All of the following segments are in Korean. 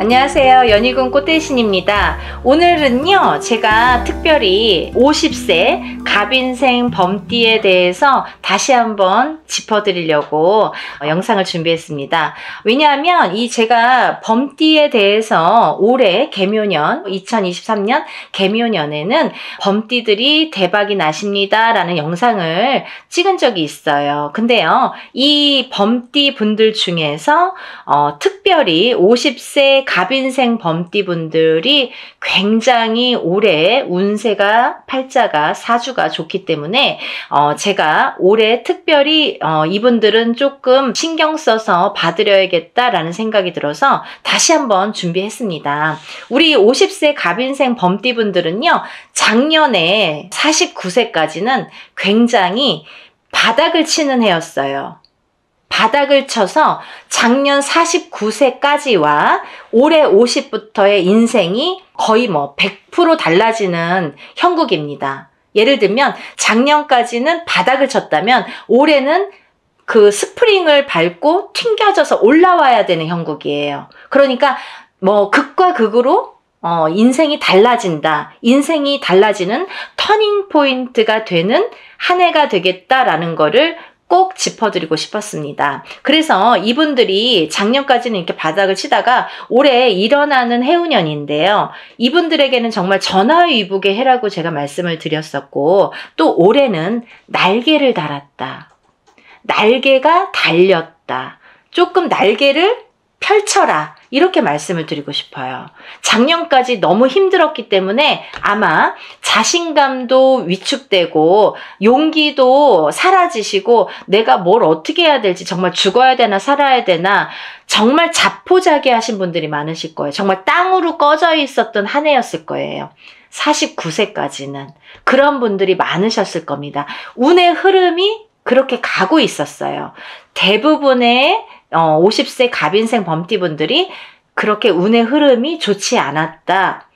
안녕하세요. 연희군 꽃대신입니다. 오늘은요, 제가 특별히 50세 갑인생 범띠에 대해서 다시 한번 짚어드리려고 영상을 준비했습니다. 왜냐하면 제가 범띠에 대해서 올해 개묘년 2023년 개묘년에는 범띠들이 대박이 나십니다 라는 영상을 찍은 적이 있어요. 근데요, 이 범띠 분들 중에서 특별히 50세 갑인생 범띠 분들이 굉장히 올해 운세가 팔자가 사주가 좋기 때문에 제가 올해 특별히 이분들은 조금 신경 써서 봐드려야겠다라는 생각이 들어서 다시 한번 준비했습니다. 우리 50세 갑인생 범띠 분들은요, 작년에 49세까지는 굉장히 바닥을 치는 해였어요. 바닥을 쳐서 작년 49세까지와 올해 50부터의 인생이 거의 100% 달라지는 형국입니다. 예를 들면 작년까지는 바닥을 쳤다면 올해는 그 스프링을 밟고 튕겨져서 올라와야 되는 형국이에요. 그러니까 극과 극으로 인생이 달라진다. 인생이 달라지는 터닝 포인트가 되는 한 해가 되겠다라는 거를 꼭 짚어드리고 싶었습니다. 그래서 이분들이 작년까지는 이렇게 바닥을 치다가 올해 일어나는 해운년인데요. 이분들에게는 정말 전화위복의 해라고 제가 말씀을 드렸었고, 또 올해는 날개를 달았다. 날개가 달렸다. 조금 날개를 펼쳐라. 이렇게 말씀을 드리고 싶어요. 작년까지 너무 힘들었기 때문에 아마 자신감도 위축되고 용기도 사라지시고 내가 뭘 어떻게 해야 될지, 정말 죽어야 되나 살아야 되나 정말 자포자기하신 분들이 많으실 거예요. 정말 땅으로 꺼져 있었던 한 해였을 거예요. 49세까지는 그런 분들이 많으셨을 겁니다. 운의 흐름이 그렇게 가고 있었어요. 대부분의 50세 갑인생 범띠분들이 그렇게 운의 흐름이 좋지 않았다.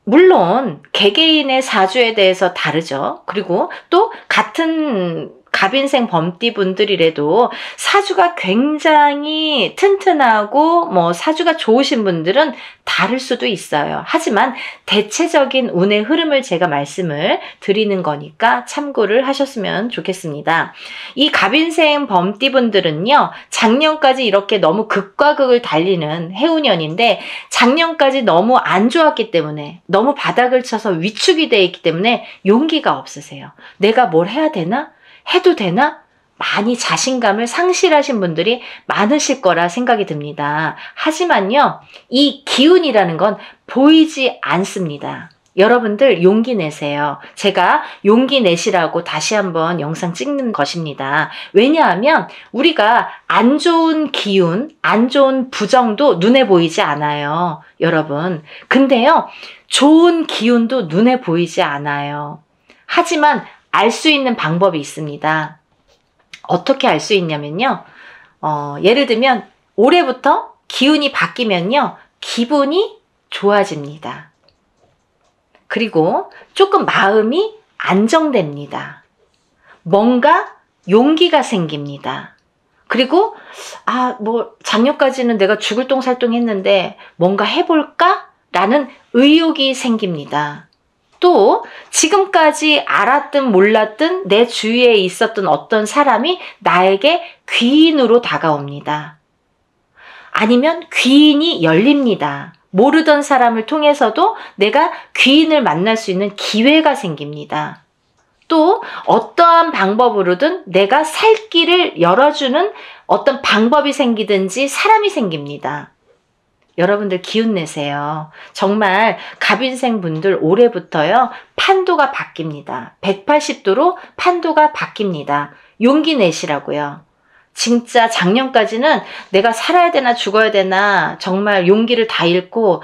물론 개개인의 사주에 대해서 다르죠. 그리고 또 같은 갑인생 범띠분들이라도 사주가 굉장히 튼튼하고 사주가 좋으신 분들은 다를 수도 있어요. 하지만 대체적인 운의 흐름을 제가 말씀을 드리는 거니까 참고를 하셨으면 좋겠습니다. 이 갑인생 범띠분들은요, 작년까지 이렇게 너무 극과 극을 달리는 해운년인데 작년까지 너무 안 좋았기 때문에, 너무 바닥을 쳐서 위축이 되어 있기 때문에 용기가 없으세요. 내가 뭘 해야 되나? 해도 되나? 많이 자신감을 상실하신 분들이 많으실 거라 생각이 듭니다. 하지만요, 이 기운이라는 건 보이지 않습니다. 여러분들 용기 내세요. 제가 용기 내시라고 다시 한번 영상 찍는 것입니다. 왜냐하면 우리가 안 좋은 기운, 안 좋은 부정도 눈에 보이지 않아요. 여러분. 근데요, 좋은 기운도 눈에 보이지 않아요. 하지만 알 수 있는 방법이 있습니다. 어떻게 알 수 있냐면요. 예를 들면 올해부터 기운이 바뀌면요, 기분이 좋아집니다. 그리고 조금 마음이 안정됩니다. 뭔가 용기가 생깁니다. 그리고 작년까지는 내가 죽을 똥 살 똥 했는데 뭔가 해볼까? 라는 의욕이 생깁니다. 또 지금까지 알았든 몰랐든 내 주위에 있었던 어떤 사람이 나에게 귀인으로 다가옵니다. 아니면 귀인이 열립니다. 모르던 사람을 통해서도 내가 귀인을 만날 수 있는 기회가 생깁니다. 또 어떠한 방법으로든 내가 살 길을 열어주는 어떤 방법이 생기든지 사람이 생깁니다. 여러분들 기운 내세요. 정말 갑인생 분들 올해부터요, 판도가 바뀝니다. 180도로 판도가 바뀝니다. 용기 내시라고요. 진짜 작년까지는 내가 살아야 되나 죽어야 되나 정말 용기를 다 잃고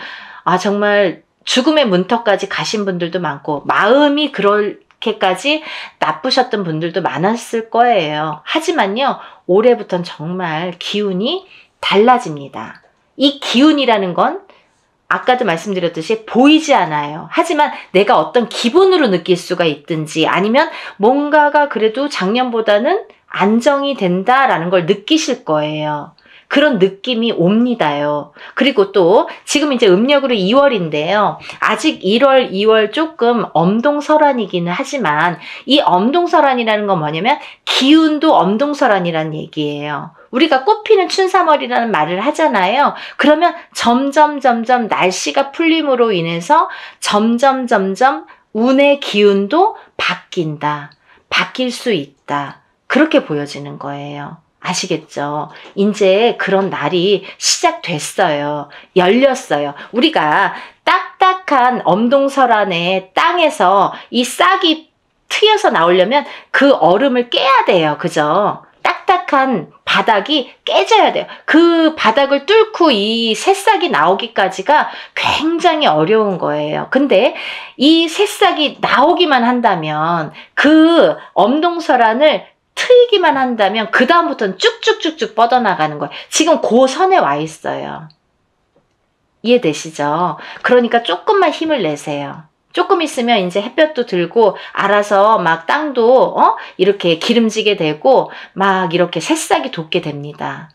정말 죽음의 문턱까지 가신 분들도 많고 마음이 그렇게까지 나쁘셨던 분들도 많았을 거예요. 하지만요, 올해부터는 정말 기운이 달라집니다. 이 기운이라는 건 아까도 말씀드렸듯이 보이지 않아요. 하지만 내가 어떤 기분으로 느낄 수가 있든지 아니면 뭔가가 그래도 작년보다는 안정이 된다라는 걸 느끼실 거예요. 그런 느낌이 옵니다요. 그리고 또 지금 이제 음력으로 2월인데요. 아직 1월, 2월 조금 엄동설환이기는 하지만 이 엄동설환이라는 건 뭐냐면 기운도 엄동설환이라는 얘기예요. 우리가 꽃피는 춘삼월이라는 말을 하잖아요. 그러면 점점 날씨가 풀림으로 인해서 점점 운의 기운도 바뀐다. 바뀔 수 있다. 그렇게 보여지는 거예요. 아시겠죠? 이제 그런 날이 시작됐어요. 열렸어요. 우리가 딱딱한 엄동설안의 땅에서 이 싹이 트여서 나오려면 그 얼음을 깨야 돼요. 그죠? 딱딱한 바닥이 깨져야 돼요. 그 바닥을 뚫고 이 새싹이 나오기까지가 굉장히 어려운 거예요. 근데 이 새싹이 나오기만 한다면 그 엄동설안을 트이기만 한다면 그 다음부터는 쭉쭉쭉쭉 뻗어나가는 거예요. 지금 그 선에 와 있어요. 이해되시죠? 그러니까 조금만 힘을 내세요. 조금 있으면 이제 햇볕도 들고 알아서 막 땅도 이렇게 기름지게 되고 막 이렇게 새싹이 돋게 됩니다.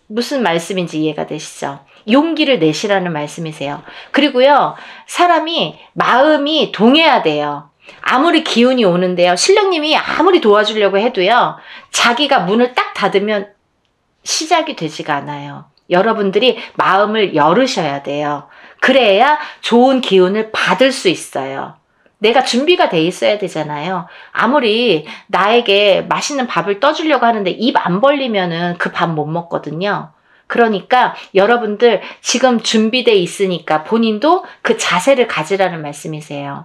무슨 말씀인지 이해가 되시죠? 용기를 내시라는 말씀이세요. 그리고요, 사람이 마음이 동해야 돼요. 아무리 기운이 오는데요, 신령님이 아무리 도와주려고 해도요, 자기가 문을 딱 닫으면 시작이 되지가 않아요. 여러분들이 마음을 열으셔야 돼요. 그래야 좋은 기운을 받을 수 있어요. 내가 준비가 돼 있어야 되잖아요. 아무리 나에게 맛있는 밥을 떠주려고 하는데 입 안 벌리면은 그 밥 못 먹거든요. 그러니까 여러분들 지금 준비돼 있으니까 본인도 그 자세를 가지라는 말씀이세요.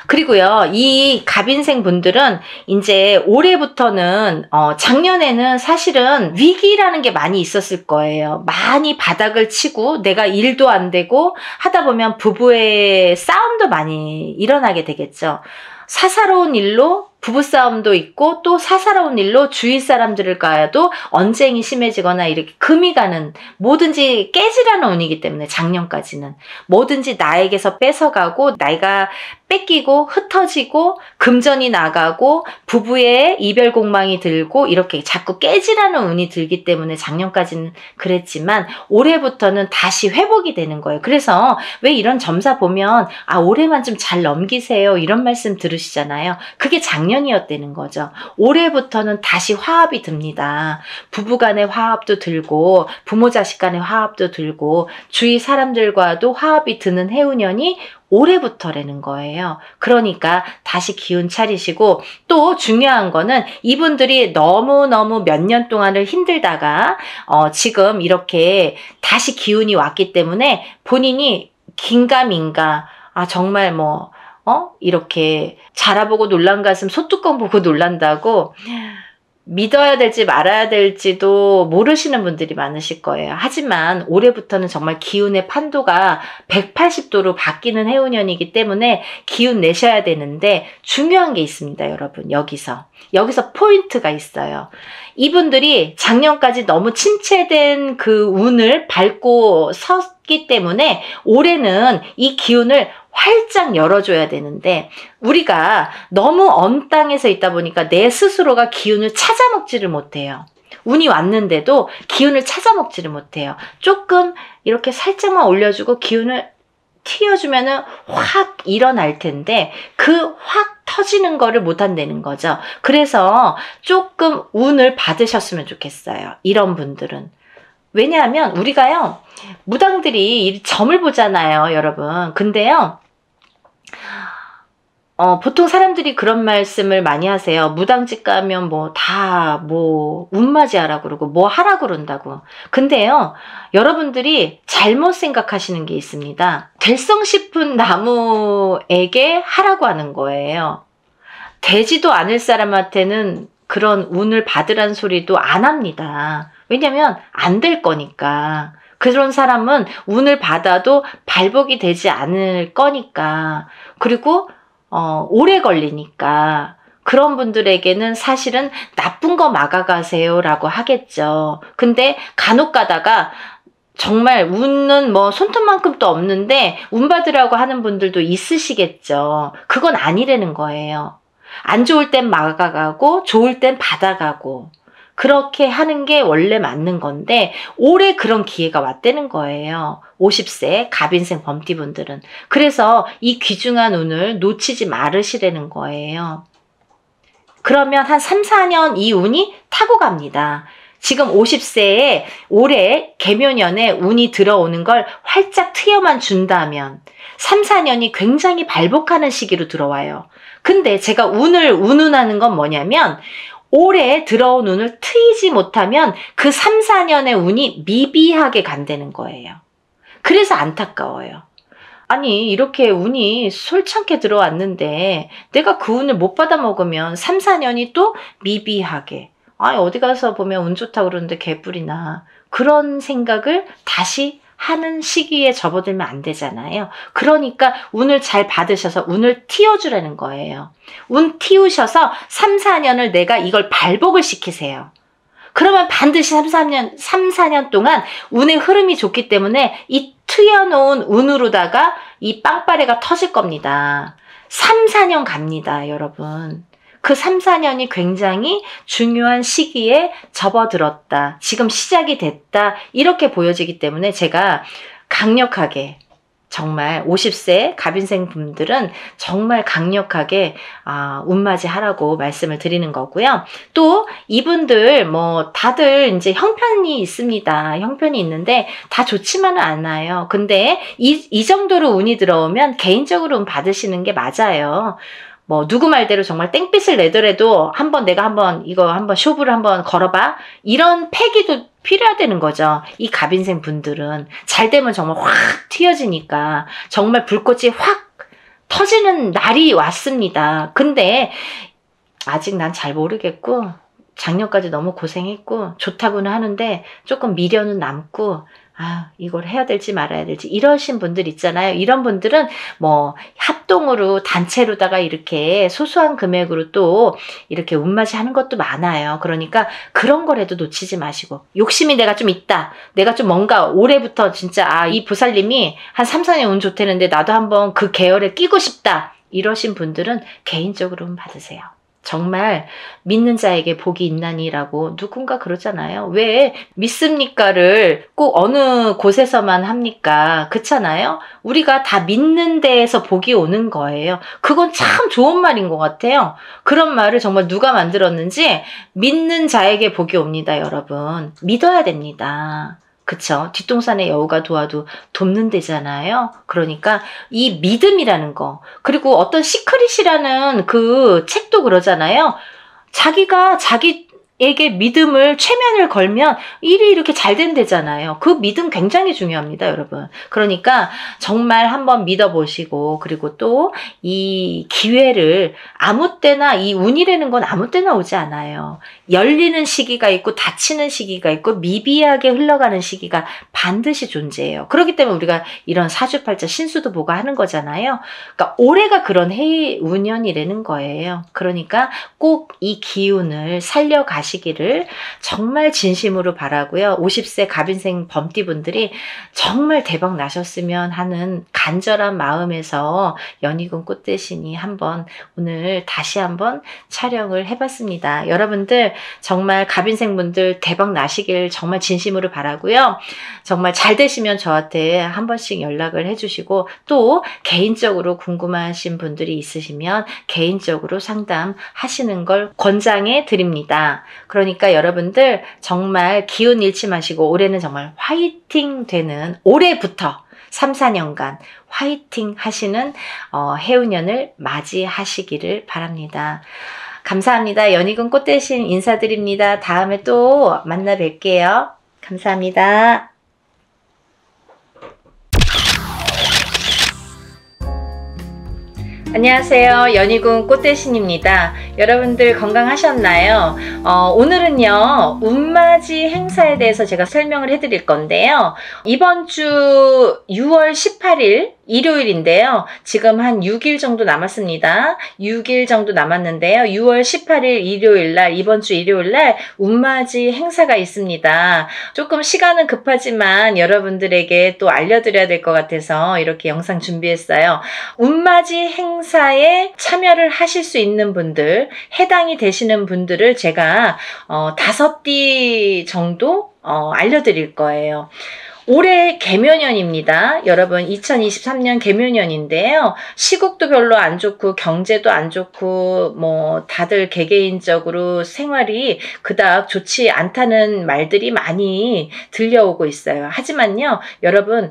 그리고요, 이 갑인생 분들은 이제 올해부터는 작년에는 사실은 위기라는 게 많이 있었을 거예요. 많이 바닥을 치고 내가 일도 안 되고 하다 보면 부부의 싸움도 많이 일어나게 되겠죠. 사사로운 일로 부부싸움도 있고 또 사사로운 일로 주위 사람들과도 언쟁이 심해지거나 이렇게 금이 가는, 뭐든지 깨지라는 운이기 때문에 작년까지는 뭐든지 나에게서 뺏어가고 내가 뺏기고 흩어지고 금전이 나가고 부부의 이별 공망이 들고 이렇게 자꾸 깨지라는 운이 들기 때문에 작년까지는 그랬지만 올해부터는 다시 회복이 되는 거예요. 그래서 왜 이런 점사 보면 올해만 좀 잘 넘기세요 이런 말씀 들으시잖아요. 그게 작년이었다는 거죠. 올해부터는 다시 화합이 듭니다. 부부간의 화합도 들고 부모 자식 간의 화합도 들고 주위 사람들과도 화합이 드는 해운년이 올해부터라는 거예요. 그러니까 다시 기운 차리시고, 또 중요한 거는 이분들이 너무너무 몇 년 동안을 힘들다가 지금 이렇게 다시 기운이 왔기 때문에 본인이 긴가민가 정말 이렇게 자라보고 놀란 가슴 소뚜껑 보고 놀란다고 믿어야 될지 말아야 될지도 모르시는 분들이 많으실 거예요. 하지만 올해부터는 정말 기운의 판도가 180도로 바뀌는 해운년이기 때문에 기운 내셔야 되는데 중요한 게 있습니다, 여러분. 여기서 포인트가 있어요. 이분들이 작년까지 너무 침체된 그 운을 밟고 섰기 때문에 올해는 이 기운을 활짝 열어줘야 되는데 우리가 너무 언 땅에서 있다 보니까 내 스스로가 기운을 찾아먹지를 못해요. 운이 왔는데도 기운을 찾아먹지를 못해요. 조금 이렇게 살짝만 올려주고 기운을 튀어주면은 확 일어날 텐데 그 확 터지는 거를 못 한다는 거죠. 그래서 조금 운을 받으셨으면 좋겠어요. 이런 분들은. 왜냐하면 우리가요, 무당들이 점을 보잖아요, 여러분. 근데요, 보통 사람들이 그런 말씀을 많이 하세요. 무당집 가면 운맞이하라 그러고 하라 그런다고. 근데요, 여러분들이 잘못 생각하시는 게 있습니다. 될성 싶은 나무에게 하라고 하는 거예요. 되지도 않을 사람한테는 그런 운을 받으란 소리도 안 합니다. 왜냐면 안 될 거니까. 그런 사람은 운을 받아도 발복이 되지 않을 거니까. 그리고 오래 걸리니까 그런 분들에게는 사실은 나쁜 거 막아가세요 라고 하겠죠. 근데 간혹 가다가 정말 운은 손톱만큼도 없는데 운 받으라고 하는 분들도 있으시겠죠. 그건 아니라는 거예요. 안 좋을 땐 막아가고 좋을 땐 받아가고. 그렇게 하는 게 원래 맞는 건데 올해 그런 기회가 왔다는 거예요. 50세 갑인생 범띠분들은. 그래서 이 귀중한 운을 놓치지 말으시라는 거예요. 그러면 한 3, 4년 이 운이 타고 갑니다. 지금 50세에 올해 개묘년에 운이 들어오는 걸 활짝 트여만 준다면 3, 4년이 굉장히 발복하는 시기로 들어와요. 근데 제가 운을 운운하는 건 뭐냐면 올해 들어온 운을 트이지 못하면 그 3, 4년의 운이 미비하게 간다는 거예요. 그래서 안타까워요. 아니 이렇게 운이 솔창게 들어왔는데 내가 그 운을 못 받아 먹으면 3, 4년이 또 미비하게 아니 어디 가서 보면 운 좋다고 그러는데 개뿔이나 그런 생각을 다시 하는 시기에 접어들면 안 되잖아요. 그러니까 운을 잘 받으셔서 운을 틔워주라는 거예요. 운 틔우셔서 3, 4년을 내가 이걸 발복을 시키세요. 그러면 반드시 3, 4년 동안 운의 흐름이 좋기 때문에 이 트여놓은 운으로다가 이 빵빠레가 터질 겁니다. 3, 4년 갑니다, 여러분. 그 3, 4년이 굉장히 중요한 시기에 접어들었다. 지금 시작이 됐다. 이렇게 보여지기 때문에 제가 강력하게 정말 50세 갑인생 분들은 정말 강력하게 운맞이 하라고 말씀을 드리는 거고요. 또 이분들 뭐 다들 이제 형편이 있습니다. 형편이 있는데 다 좋지만은 않아요. 근데 이 정도로 운이 들어오면 개인적으로 운 받으시는 게 맞아요. 뭐 누구 말대로 정말 땡빛을 내더라도 내가 한번 쇼부를 한번 걸어봐. 이런 패기도 필요하다는 거죠. 이 갑인생 분들은 잘 되면 정말 확 튀어지니까 정말 불꽃이 확 터지는 날이 왔습니다. 근데 아직 난 잘 모르겠고 작년까지 너무 고생했고 좋다고는 하는데 조금 미련은 남고 이걸 해야 될지 말아야 될지 이러신 분들 있잖아요. 이런 분들은 뭐 합동으로 단체로다가 이렇게 소소한 금액으로 또 이렇게 운맞이 하는 것도 많아요. 그러니까 그런 거라도 놓치지 마시고 욕심이 내가 좀 있다. 내가 좀 뭔가 올해부터 진짜 이 보살님이 한 3, 4년 운 좋다는데 나도 한번 그 계열에 끼고 싶다. 이러신 분들은 개인적으로 운 받으세요. 정말 믿는 자에게 복이 있나니라고 누군가 그러잖아요. 왜 믿습니까를 꼭 어느 곳에서만 합니까? 그렇잖아요. 우리가 다 믿는 데에서 복이 오는 거예요. 그건 참 좋은 말인 것 같아요. 그런 말을 정말 누가 만들었는지 믿는 자에게 복이 옵니다, 여러분. 믿어야 됩니다. 그쵸? 뒷동산의 여우가 도와도 돕는 데잖아요. 그러니까 이 믿음이라는 거, 그리고 어떤 시크릿이라는 그 책도 그러잖아요. 자기가 자기에게 믿음을 최면을 걸면 일이 이렇게 잘 된대잖아요. 그 믿음 굉장히 중요합니다, 여러분. 그러니까 정말 한번 믿어보시고, 그리고 또 이 기회를 아무 때나, 이 운이라는 건 아무 때나 오지 않아요. 열리는 시기가 있고 닫히는 시기가 있고 미비하게 흘러가는 시기가 반드시 존재해요. 그렇기 때문에 우리가 이런 사주팔자 신수도 보고 하는 거잖아요. 그러니까 올해가 그런 해운년이라는 거예요. 그러니까 꼭 이 기운을 살려가시기를 정말 진심으로 바라고요. 50세 갑인생 범띠분들이 정말 대박 나셨으면 하는 간절한 마음에서 연희군 꽃대신이 오늘 다시 한번 촬영을 해봤습니다. 여러분들 정말 갑인생분들 대박 나시길 정말 진심으로 바라고요. 정말 잘 되시면 저한테 한 번씩 연락을 해주시고 또 개인적으로 궁금하신 분들이 있으시면 개인적으로 상담하시는 걸 권장해 드립니다. 그러니까 여러분들 정말 기운 잃지 마시고 올해는 정말 화이팅 되는 올해부터 3, 4년간 화이팅 하시는 해운년을 맞이하시기를 바랍니다. 감사합니다. 연희군 꽃대신 인사드립니다. 다음에 또 만나 뵐게요. 감사합니다. 안녕하세요. 연희군 꽃대신입니다. 여러분들 건강하셨나요? 오늘은요, 운만 운맞이 행사에 대해서 제가 설명을 해드릴 건데요. 이번 주 6월 18일 일요일인데요. 지금 한 6일 정도 남았습니다. 6일 정도 남았는데요. 6월 18일 일요일날, 이번 주 일요일날 운맞이 행사가 있습니다. 조금 시간은 급하지만 여러분들에게 또 알려드려야 될 것 같아서 이렇게 영상 준비했어요. 운맞이 행사에 참여를 하실 수 있는 분들, 해당이 되시는 분들을 제가 5띠 정도 알려드릴 거예요. 올해 개묘년입니다. 여러분 2023년 개묘년인데요. 시국도 별로 안 좋고 경제도 안 좋고 뭐 다들 개개인적으로 생활이 그닥 좋지 않다는 말들이 많이 들려오고 있어요. 하지만요. 여러분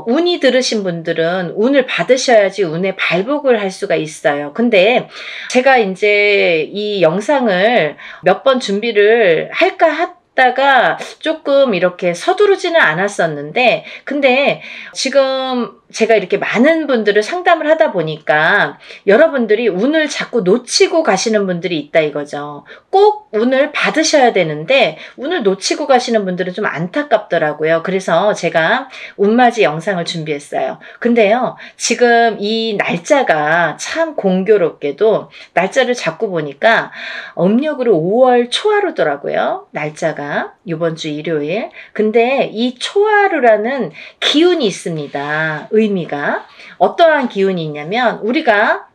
운이 들으신 분들은 운을 받으셔야지 운의 발복을 할 수가 있어요. 근데 제가 이제 이 영상을 몇 번 준비를 할까 다가 조금 이렇게 서두르지는 않았었는데, 근데 지금 제가 이렇게 많은 분들을 상담을 하다 보니까 여러분들이 운을 자꾸 놓치고 가시는 분들이 있다 이거죠. 꼭 운을 받으셔야 되는데 운을 놓치고 가시는 분들은 좀 안타깝더라고요. 그래서 제가 운맞이 영상을 준비했어요. 근데요, 지금 이 날짜가 참 공교롭게도 날짜를 잡고 보니까 음력으로 5월 초하루더라고요. 날짜가 이번 주 일요일. 근데 이 초하루라는 기운이 있습니다. 의미가 어떠한 기운이 있냐면, 우리가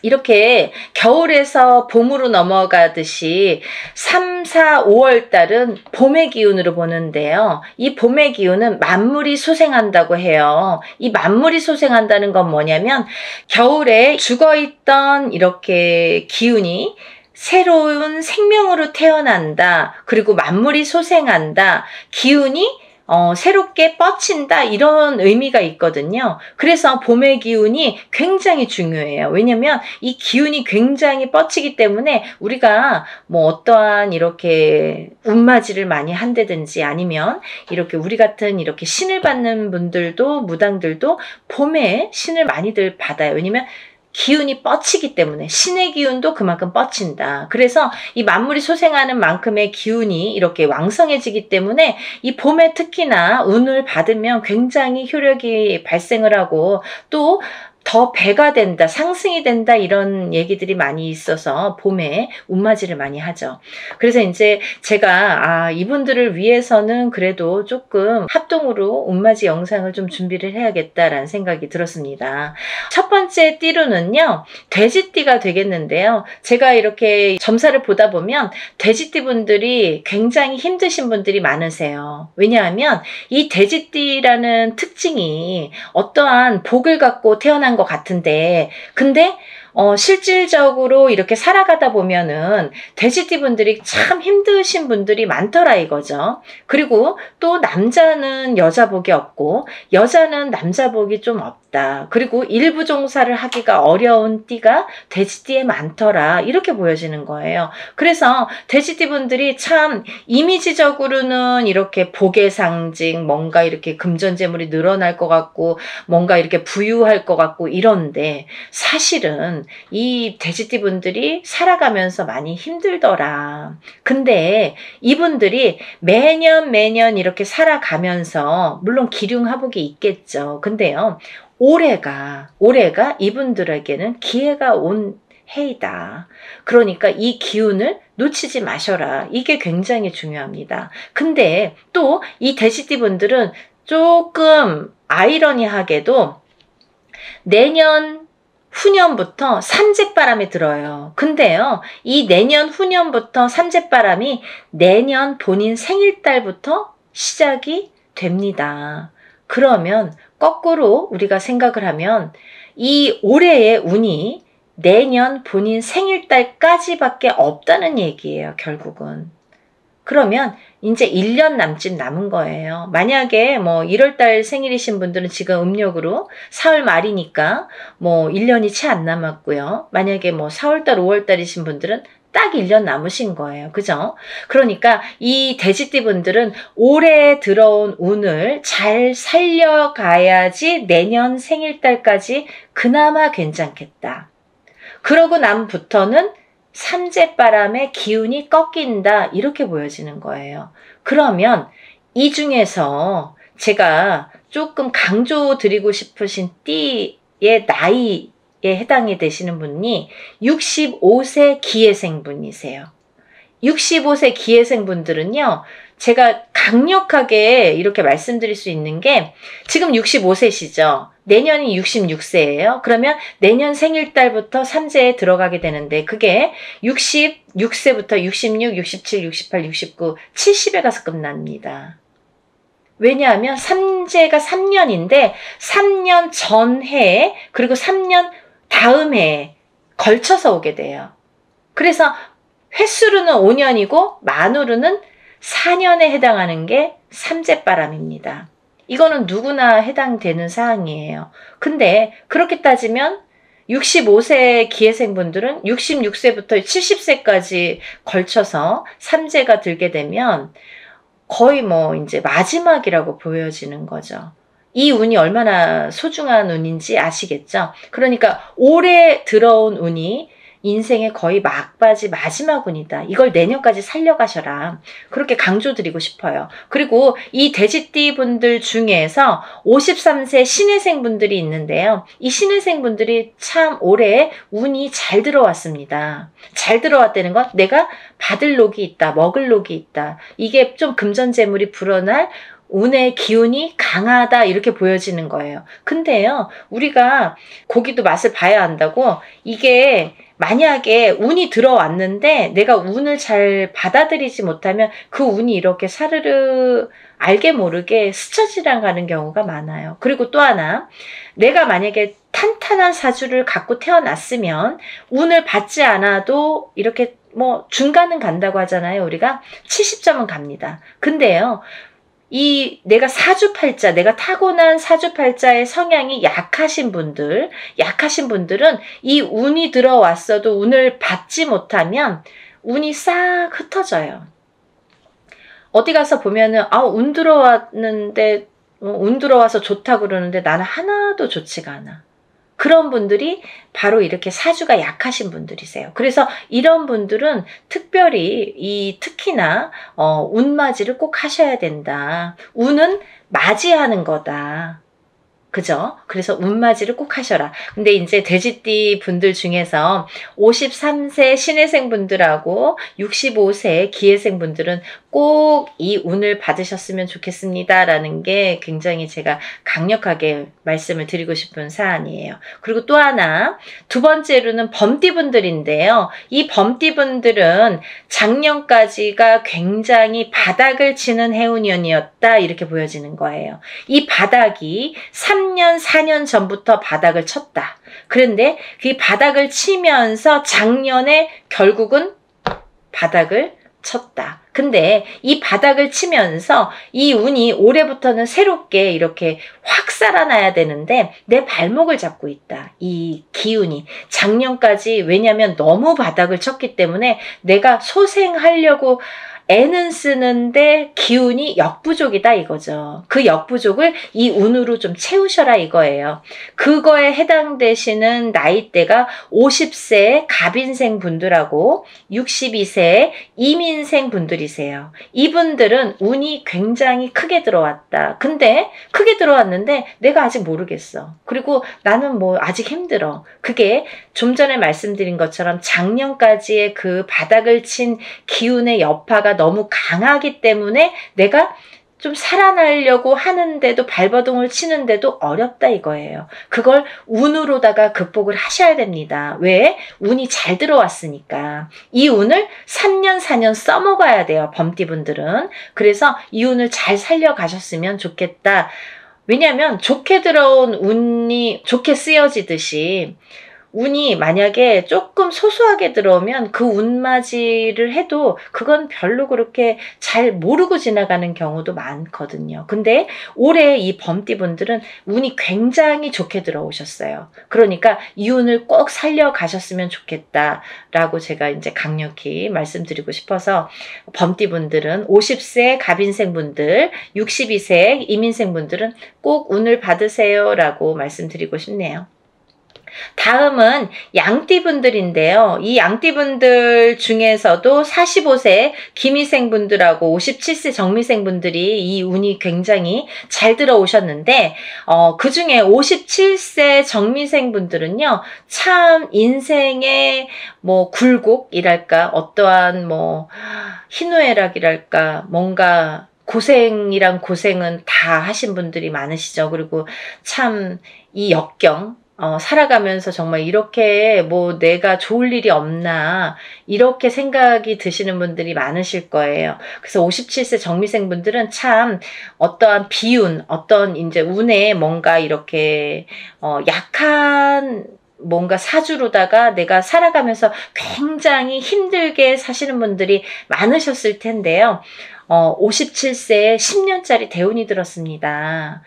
이렇게 겨울에서 봄으로 넘어가듯이 3, 4, 5월 달은 봄의 기운으로 보는데요. 이 봄의 기운은 만물이 소생한다고 해요. 이 만물이 소생한다는 건 뭐냐면, 겨울에 죽어있던 이렇게 기운이 새로운 생명으로 태어난다. 그리고 만물이 소생한다. 기운이 새롭게 뻗친다, 이런 의미가 있거든요. 그래서 봄의 기운이 굉장히 중요해요. 왜냐면 이 기운이 굉장히 뻗치기 때문에 우리가 뭐 어떠한 이렇게 운맞이를 많이 한다든지 아니면 이렇게 우리 같은 이렇게 신을 받는 분들도, 무당들도 봄에 신을 많이들 받아요. 왜냐면 기운이 뻗치기 때문에, 신의 기운도 그만큼 뻗친다. 그래서 이 만물이 소생하는 만큼의 기운이 이렇게 왕성해지기 때문에 이 봄에 특히나 운을 받으면 굉장히 효력이 발생을 하고 또 더 배가 된다, 상승이 된다, 이런 얘기들이 많이 있어서 봄에 운맞이를 많이 하죠. 그래서 이제 제가 이분들을 위해서는 그래도 조금 합동으로 운맞이 영상을 좀 준비를 해야겠다라는 생각이 들었습니다. 첫 번째 띠로는요, 돼지띠가 되겠는데요. 제가 이렇게 점사를 보다 보면 돼지띠 분들이 굉장히 힘드신 분들이 많으세요. 왜냐하면 이 돼지띠라는 특징이 어떠한 복을 갖고 태어난 것 같은데, 근데 실질적으로 이렇게 살아가다 보면은 돼지띠 분들이 참 힘드신 분들이 많더라 이거죠. 그리고 또 남자는 여자 복이 없고 여자는 남자 복이 좀 없다. 그리고 일부 종사를 하기가 어려운 띠가 돼지띠에 많더라, 이렇게 보여지는 거예요. 그래서 돼지띠 분들이 참 이미지적으로는 이렇게 복의 상징, 뭔가 이렇게 금전재물이 늘어날 것 같고 뭔가 이렇게 부유할 것 같고 이런데, 사실은 이 돼지띠 분들이 살아가면서 많이 힘들더라. 근데 이분들이 매년 이렇게 살아가면서 물론 기륭하복이 있겠죠. 근데요, 올해가 이분들에게는 기회가 온 해이다. 그러니까 이 기운을 놓치지 마셔라. 이게 굉장히 중요합니다. 근데 또 이 돼지띠 분들은 조금 아이러니하게도 내년 후년부터 삼재바람이 들어요. 근데요, 이 내년 후년부터 삼재바람이 내년 본인 생일달부터 시작이 됩니다. 그러면 거꾸로 우리가 생각을 하면 이 올해의 운이 내년 본인 생일달까지밖에 없다는 얘기예요, 결국은. 그러면 이제 1년 남짓 남은 거예요. 만약에 뭐 1월달 생일이신 분들은 지금 음력으로 4월 말이니까 뭐 1년이 채 안 남았고요. 만약에 뭐 4월달, 5월달이신 분들은 딱 1년 남으신 거예요. 그죠? 그러니까 이 돼지띠 분들은 올해 들어온 운을 잘 살려가야지 내년 생일달까지 그나마 괜찮겠다. 그러고 남부터는 삼재바람의 기운이 꺾인다 이렇게 보여지는 거예요. 그러면 이 중에서 제가 조금 강조드리고 싶으신 띠의 나이에 해당이 되시는 분이 65세 기해생분이세요. 65세 기해생분들은요. 제가 강력하게 이렇게 말씀드릴 수 있는 게 지금 65세시죠. 내년이 66세예요. 그러면 내년 생일달부터 삼재에 들어가게 되는데 그게 66세부터 66, 67, 68, 69, 70에 가서 끝납니다. 왜냐하면 삼재가 3년인데 3년 전해 그리고 3년 다음 해에 걸쳐서 오게 돼요. 그래서 횟수로는 5년이고 만으로는 4년에 해당하는 게 삼재바람입니다. 이거는 누구나 해당되는 사항이에요. 근데 그렇게 따지면 65세 기해생분들은 66세부터 70세까지 걸쳐서 삼재가 들게 되면 거의 뭐 이제 마지막이라고 보여지는 거죠. 이 운이 얼마나 소중한 운인지 아시겠죠? 그러니까 올해 들어온 운이 인생의 거의 막바지 마지막 운이다. 이걸 내년까지 살려가셔라. 그렇게 강조드리고 싶어요. 그리고 이 돼지띠 분들 중에서 53세 신해생 분들이 있는데요. 이 신해생 분들이 참 올해 운이 잘 들어왔습니다. 잘 들어왔다는 건 내가 받을 녹이 있다. 먹을 녹이 있다. 이게 좀 금전재물이 불어날 운의 기운이 강하다 이렇게 보여지는 거예요. 근데요. 우리가 고기도 맛을 봐야 한다고 이게 만약에 운이 들어왔는데 내가 운을 잘 받아들이지 못하면 그 운이 이렇게 사르르 알게 모르게 스쳐 지나가는 경우가 많아요. 그리고 또 하나 내가 만약에 탄탄한 사주를 갖고 태어났으면 운을 받지 않아도 이렇게 뭐 중간은 간다고 하잖아요. 우리가 70점은 갑니다. 근데요. 내가 사주팔자, 내가 타고난 사주팔자의 성향이 약하신 분들은 이 운이 들어왔어도 운을 받지 못하면 운이 싹 흩어져요. 어디 가서 보면은, 운 들어왔는데, 운 들어와서 좋다 그러는데 나는 하나도 좋지가 않아. 그런 분들이 바로 이렇게 사주가 약하신 분들이세요. 그래서 이런 분들은 특별히 특히나 운맞이를 꼭 하셔야 된다. 운은 맞이하는 거다. 그죠? 그래서 운맞이를 꼭 하셔라. 근데 이제 돼지띠 분들 중에서 53세 신해생 분들하고 65세 기해생 분들은 꼭 이 운을 받으셨으면 좋겠습니다. 라는 게 굉장히 제가 강력하게 말씀을 드리고 싶은 사안이에요. 그리고 또 하나, 두 번째로는 범띠 분들인데요. 이 범띠 분들은 작년까지가 굉장히 바닥을 치는 해운년이었다. 이렇게 보여지는 거예요. 이 바닥이 3년, 4년 전부터 바닥을 쳤다. 그런데 그 바닥을 치면서 작년에 결국은 바닥을 쳤다. 근데 이 바닥을 치면서 이 운이 올해부터는 새롭게 이렇게 확 살아나야 되는데 내 발목을 잡고 있다. 이 기운이. 작년까지 왜냐면 너무 바닥을 쳤기 때문에 내가 소생하려고 애는 쓰는데 기운이 역부족이다 이거죠. 그 역부족을 이 운으로 좀 채우셔라 이거예요. 그거에 해당되시는 나이대가 50세 갑인생 분들하고 62세 이민생 분들이세요. 이분들은 운이 굉장히 크게 들어왔다. 근데 크게 들어왔는데 내가 아직 모르겠어. 그리고 나는 뭐 아직 힘들어. 그게 좀 전에 말씀드린 것처럼 작년까지의 그 바닥을 친 기운의 여파가 너무 강하기 때문에 내가 좀 살아나려고 하는데도 발버둥을 치는데도 어렵다 이거예요. 그걸 운으로다가 극복을 하셔야 됩니다. 왜? 운이 잘 들어왔으니까. 이 운을 3년 4년 써먹어야 돼요. 범띠분들은. 그래서 이 운을 잘 살려가셨으면 좋겠다. 왜냐하면 좋게 들어온 운이 좋게 쓰여지듯이 운이 만약에 조금 소소하게 들어오면 그 운맞이를 해도 그건 별로 그렇게 잘 모르고 지나가는 경우도 많거든요. 근데 올해 이 범띠분들은 운이 굉장히 좋게 들어오셨어요. 그러니까 이 운을 꼭 살려가셨으면 좋겠다라고 제가 이제 강력히 말씀드리고 싶어서 범띠분들은 50세 갑인생분들, 62세 이민생분들은 꼭 운을 받으세요라고 말씀드리고 싶네요. 다음은 양띠분들인데요. 이 양띠분들 중에서도 45세 기미생분들하고 57세 정미생분들이 이 운이 굉장히 잘 들어오셨는데 그 중에 57세 정미생분들은요. 참 인생의 뭐 굴곡이랄까 어떠한 뭐 희노애락이랄까 뭔가 고생이란 고생은 다 하신 분들이 많으시죠. 그리고 참 이 역경 살아가면서 정말 이렇게 뭐 내가 좋을 일이 없나 이렇게 생각이 드시는 분들이 많으실 거예요. 그래서 57세 정미생 분들은 참 어떠한 비운 어떤 이제 운에 뭔가 이렇게 약한 뭔가 사주로다가 내가 살아가면서 굉장히 힘들게 사시는 분들이 많으셨을 텐데요. 57세에 10년짜리 대운이 들었습니다.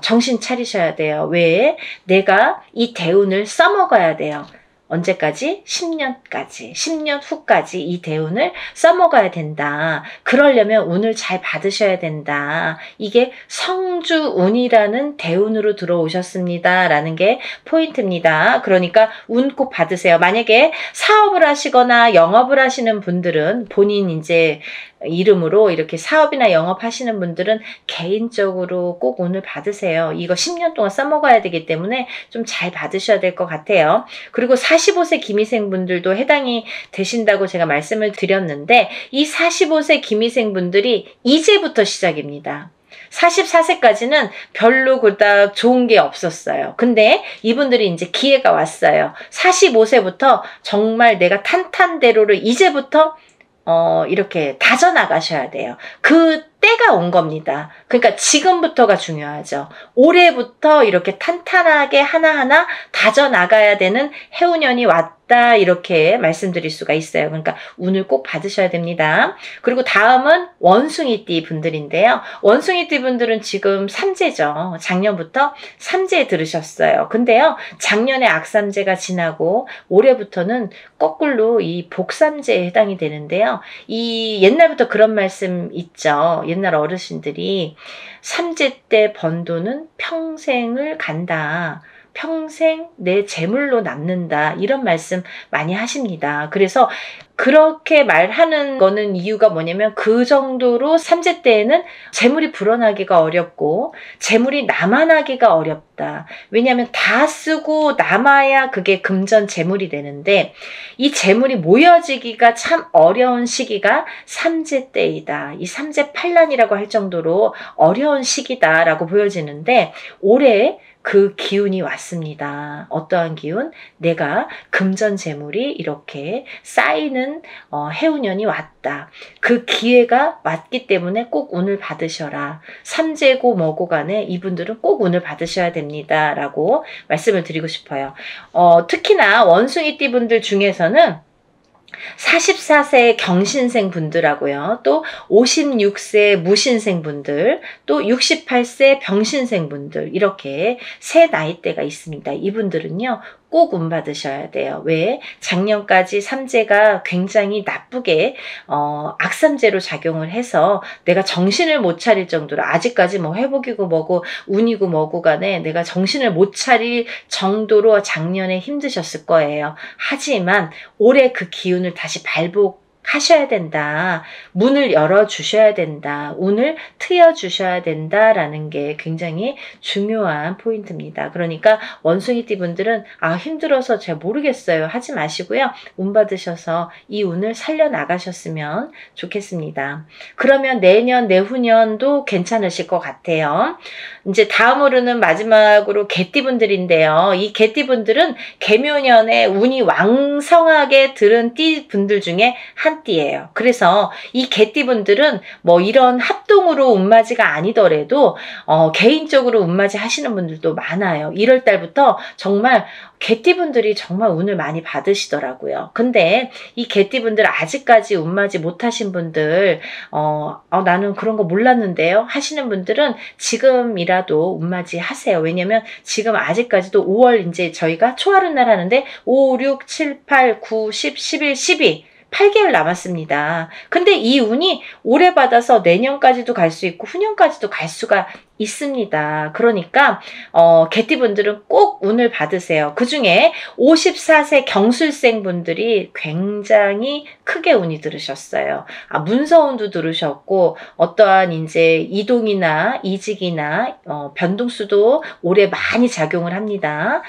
정신 차리셔야 돼요. 왜? 내가 이 대운을 써먹어야 돼요. 언제까지? 10년까지. 10년 후까지 이 대운을 써먹어야 된다. 그러려면 운을 잘 받으셔야 된다. 이게 성주운이라는 대운으로 들어오셨습니다. 라는 게 포인트입니다. 그러니까 운 꼭 받으세요. 만약에 사업을 하시거나 영업을 하시는 분들은 본인 이제 이름으로 이렇게 사업이나 영업하시는 분들은 개인적으로 꼭 운을 받으세요. 이거 10년 동안 써먹어야 되기 때문에 좀 잘 받으셔야 될 것 같아요. 그리고 45세 기미생분들도 해당이 되신다고 제가 말씀을 드렸는데 이 45세 기미생분들이 이제부터 시작입니다. 44세까지는 별로 그닥 좋은 게 없었어요. 근데 이분들이 이제 기회가 왔어요. 45세부터 정말 내가 탄탄대로를 이제부터 이렇게 다져나가셔야 돼요. 그 때가 온 겁니다. 그러니까 지금부터가 중요하죠. 올해부터 이렇게 탄탄하게 하나하나 다져나가야 되는 해운년이 왔다 이렇게 말씀드릴 수가 있어요. 그러니까 운을 꼭 받으셔야 됩니다. 그리고 다음은 원숭이띠 분들인데요. 원숭이띠 분들은 지금 삼재죠. 작년부터 삼재에 들으셨어요. 근데요. 작년에 악삼재가 지나고 올해부터는 거꾸로 이 복삼재에 해당이 되는데요. 이 옛날부터 그런 말씀 있죠. 옛날 어르신들이 삼재 때 번 돈은 평생을 간다. 평생 내 재물로 남는다. 이런 말씀 많이 하십니다. 그래서 그렇게 말하는 거는 이유가 뭐냐면 그 정도로 삼재 때에는 재물이 불어나기가 어렵고 재물이 남아나기가 어렵다. 왜냐하면 다 쓰고 남아야 그게 금전 재물이 되는데 이 재물이 모여지기가 참 어려운 시기가 삼재 때이다. 이 삼재 팔란이라고 할 정도로 어려운 시기다라고 보여지는데 올해 그 기운이 왔습니다. 어떠한 기운? 내가 금전 재물이 이렇게 쌓이는 해운년이 왔다. 그 기회가 왔기 때문에 꼭 운을 받으셔라. 삼재고 뭐고 간에 이분들은 꼭 운을 받으셔야 됩니다. 라고 말씀을 드리고 싶어요. 특히나 원숭이띠 분들 중에서는 44세 경신생 분들하고요. 또 56세 무신생 분들, 또 68세 병신생 분들 이렇게 세 나이대가 있습니다. 이분들은요. 꼭 운 받으셔야 돼요. 왜? 작년까지 삼재가 굉장히 나쁘게 악삼재로 작용을 해서 내가 정신을 못 차릴 정도로 아직까지 뭐 회복이고 뭐고 운이고 뭐고 간에 내가 정신을 못 차릴 정도로 작년에 힘드셨을 거예요. 하지만 올해 그 기운을 다시 발복하셔야 된다. 문을 열어주셔야 된다. 운을 트여주셔야 된다라는 게 굉장히 중요한 포인트입니다. 그러니까 원숭이띠 분들은 힘들어서 잘 모르겠어요. 하지 마시고요. 운 받으셔서 이 운을 살려나가셨으면 좋겠습니다. 그러면 내년, 내후년도 괜찮으실 것 같아요. 이제 다음으로는 마지막으로 개띠분들인데요. 이 개띠분들은 개묘년에 운이 왕성하게 들은 띠분들 중에 한 띠예요. 그래서 이 개띠분들은 뭐 이런 합동으로 운맞이가 아니더라도 개인적으로 운맞이 하시는 분들도 많아요. 1월 달부터 정말 개띠분들이 정말 운을 많이 받으시더라고요. 근데 이 개띠분들 아직까지 운맞이 못하신 분들 나는 그런 거 몰랐는데요 하시는 분들은 지금이라도 운맞이 하세요. 왜냐면 지금 아직까지도 5월 이제 저희가 초하룻날 하는데 5, 6, 7, 8, 9, 10, 11, 12 8개월 남았습니다. 근데 이 운이 올해 받아서 내년까지도 갈 수 있고 후년까지도 갈 수가 있습니다. 그러니까 개띠분들은 꼭 운을 받으세요. 그 중에 54세 경술생 분들이 굉장히 크게 운이 들으셨어요. 문서운도 들으셨고 어떠한 이제 이동이나 이직이나 변동수도 올해 많이 작용을 합니다.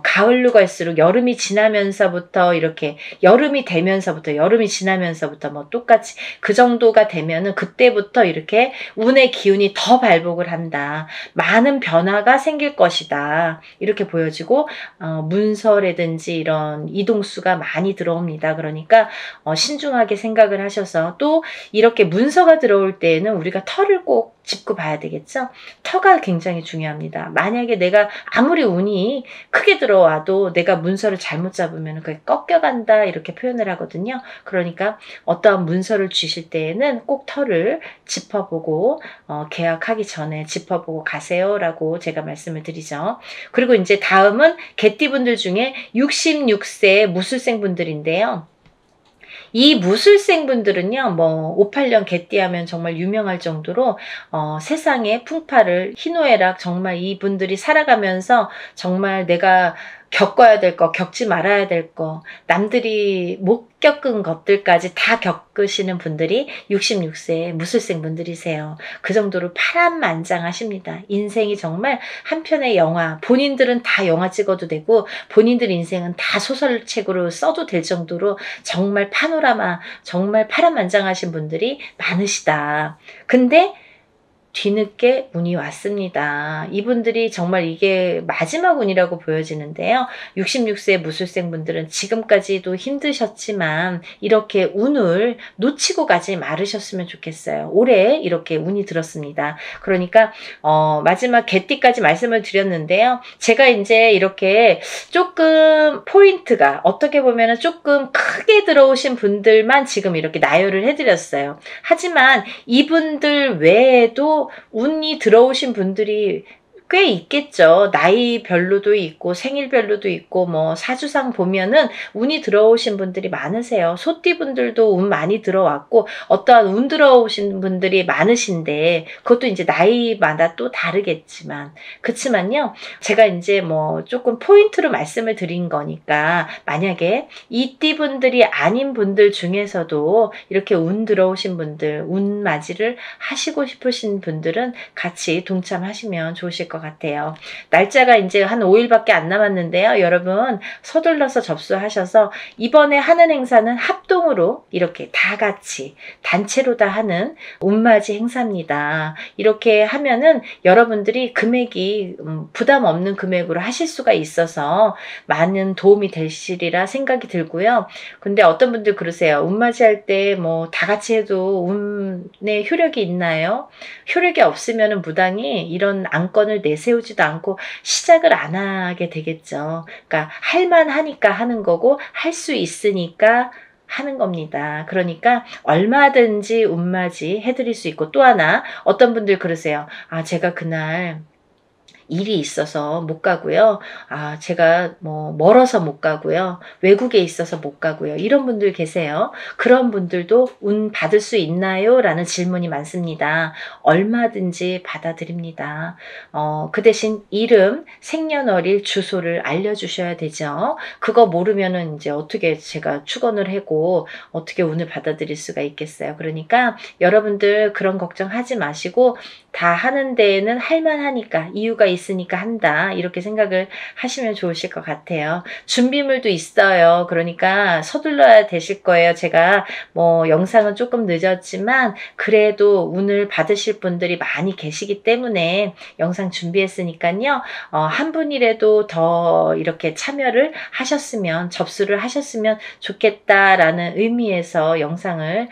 가을로 갈수록 여름이 지나면서부터 이렇게 여름이 되면서부터 여름이 지나면서부터 뭐 똑같이 그 정도가 되면은 그때부터 이렇게 운의 기운이 더 발복을 한다. 많은 변화가 생길 것이다. 이렇게 보여지고 문서라든지 이런 이동수가 많이 들어옵니다. 그러니까 신중하게 생각을 하셔서 또 이렇게 문서가 들어올 때에는 우리가 터를 꼭 짚고 봐야 되겠죠. 터가 굉장히 중요합니다. 만약에 내가 아무리 운이 크게 들어와도 내가 문서를 잘못 잡으면 그게 꺾여간다 이렇게 표현을 하거든요. 그러니까 어떠한 문서를 주실 때에는 꼭 터를 짚어보고 계약하기 전에 짚어보고 가세요라고 제가 말씀을 드리죠. 그리고 이제 다음은 개띠분들 중에 66세 무술생 분들인데요. 이 무술생 분들은요, 뭐 58년 개띠하면 정말 유명할 정도로 세상의 풍파를 희노애락 정말 이분들이 살아가면서 정말 내가 겪어야 될 거, 겪지 말아야 될 거, 남들이 못 겪은 것들까지 다 겪으시는 분들이 66세 무술생 분들이세요. 그 정도로 파란만장하십니다. 인생이 정말 한 편의 영화, 본인들은 다 영화 찍어도 되고 본인들 인생은 다 소설책으로 써도 될 정도로 정말 파노라마, 정말 파란만장하신 분들이 많으시다. 근데 뒤늦게 운이 왔습니다. 이분들이 정말 이게 마지막 운이라고 보여지는데요. 66세 무술생 분들은 지금까지도 힘드셨지만 이렇게 운을 놓치고 가지 말으셨으면 좋겠어요. 올해 이렇게 운이 들었습니다. 그러니까 마지막 개띠까지 말씀을 드렸는데요. 제가 이제 이렇게 조금 포인트가 어떻게 보면 조금 크게 들어오신 분들만 지금 이렇게 나열을 해드렸어요. 하지만 이분들 외에도 운이 들어오신 분들이 꽤 있겠죠. 나이별로도 있고 생일별로도 있고 뭐 사주상 보면은 운이 들어오신 분들이 많으세요. 소띠분들도 운 많이 들어왔고 어떠한 운 들어오신 분들이 많으신데 그것도 이제 나이마다 또 다르겠지만 그렇지만요. 제가 이제 뭐 조금 포인트로 말씀을 드린 거니까 만약에 이 띠분들이 아닌 분들 중에서도 이렇게 운 들어오신 분들 운 맞이를 하시고 싶으신 분들은 같이 동참하시면 좋으실 것 같아요. 날짜가 이제 한 5일밖에 안 남았는데요. 여러분 서둘러서 접수하셔서 이번에 하는 행사는 합동으로 이렇게 다 같이 단체로 다 하는 운맞이 행사입니다. 이렇게 하면은 여러분들이 금액이 부담 없는 금액으로 하실 수가 있어서 많은 도움이 되시리라 생각이 들고요. 근데 어떤 분들 그러세요. 운맞이 할 때 뭐 다 같이 해도 운에 효력이 있나요? 효력이 없으면 무당이 이런 안건을 내세우지도 않고 시작을 안 하게 되겠죠. 그러니까 할만하니까 하는 거고 할 수 있으니까 하는 겁니다. 그러니까 얼마든지 운맞이 해드릴 수 있고 또 하나 어떤 분들 그러세요. 제가 그날 일이 있어서 못 가고요. 제가 뭐 멀어서 못 가고요. 외국에 있어서 못 가고요. 이런 분들 계세요. 그런 분들도 운 받을 수 있나요? 라는 질문이 많습니다. 얼마든지 받아드립니다. 그 대신 이름, 생년월일, 주소를 알려주셔야 되죠. 그거 모르면은 이제 어떻게 제가 축원을 하고 어떻게 운을 받아들일 수가 있겠어요. 그러니까 여러분들 그런 걱정하지 마시고 다 하는 데에는 할만하니까 이유가 있으니까 한다 이렇게 생각을 하시면 좋으실 것 같아요. 준비물도 있어요. 그러니까 서둘러야 되실 거예요. 제가 뭐 영상은 조금 늦었지만 그래도 운을 받으실 분들이 많이 계시기 때문에 영상 준비했으니까요. 한 분이라도 더 이렇게 참여를 하셨으면 접수를 하셨으면 좋겠다라는 의미에서 영상을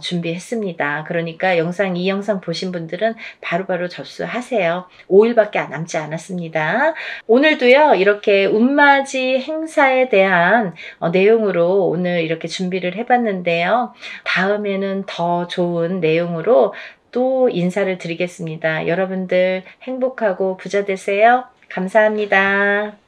준비했습니다. 그러니까 이 영상 보신 분들은 바로바로 접수하세요. 5일밖에 남지 않았습니다. 오늘도요 이렇게 운맞이 행사에 대한 내용으로 오늘 이렇게 준비를 해봤는데요. 다음에는 더 좋은 내용으로 또 인사를 드리겠습니다. 여러분들 행복하고 부자 되세요. 감사합니다.